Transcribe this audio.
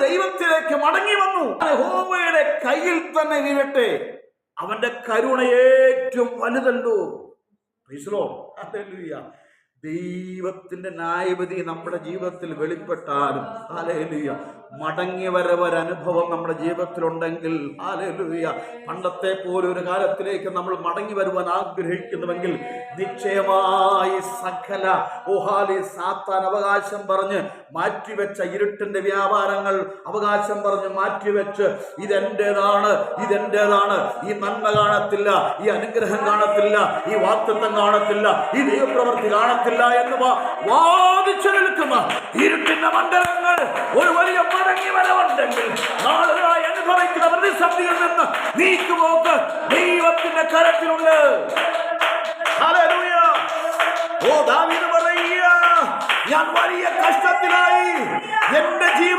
ദൈവത്തിലേക്ക് മടങ്ങി വന്നു. യഹോവയുടെ കയ്യിൽ തന്നെ വീഴട്ടെ, അവന്റെ കരുണ ഏറ്റവും വലുതല്ലോ. ദൈവത്തിന്റെ ന്യായവിധി നമ്മുടെ ജീവിതത്തിൽ വെളിപ്പെട്ടാലും ഹല്ലേലൂയ മടങ്ങി വരവൊരനുഭവം നമ്മുടെ ജീവിതത്തിലുണ്ടെങ്കിൽ ഹല്ലേലൂയ പണ്ടത്തെ പോലെ ഒരു കാലത്തിലേക്ക് നമ്മൾ മടങ്ങി വരുവാൻ ആഗ്രഹിക്കുന്നുവെങ്കിൽ നിശ്ചയമായി സകല സാത്താൻ അവകാശം പറഞ്ഞ് മാറ്റിവെച്ച ഇരുട്ടിന്റെ വ്യാപാരങ്ങൾ അവകാശം പറഞ്ഞ് മാറ്റിവെച്ച് ഇതെന്റേതാണ്, ഈ നന്മ കാണത്തില്ല, ഈ അനുഗ്രഹം കാണത്തില്ല, ഈ വാഗ്ദത്തം കാണത്തില്ല, ഈ ദൈവപ്രവൃത്തി കാണത്തില്ല എന്ന് വാദിച്ചു നിൽക്കുന്ന ഇരുട്ടിന്റെ മണ്ഡലങ്ങൾ ഒരു വലിയ മടങ്ങി വരവുണ്ടെങ്കിൽ നാളുകളായി അനുഭവിക്കുന്ന പ്രതിസന്ധിയിൽ നിന്ന് നീക്കുപോക്ക് ദൈവത്തിന്റെ കരത്തിലുണ്ട്. ഹല്ലേലൂയ. ദാവീദ് പറയുക, ഞാൻ വലിയ കഷ്ടത്തിലായി, എന്റെ ജീവിതം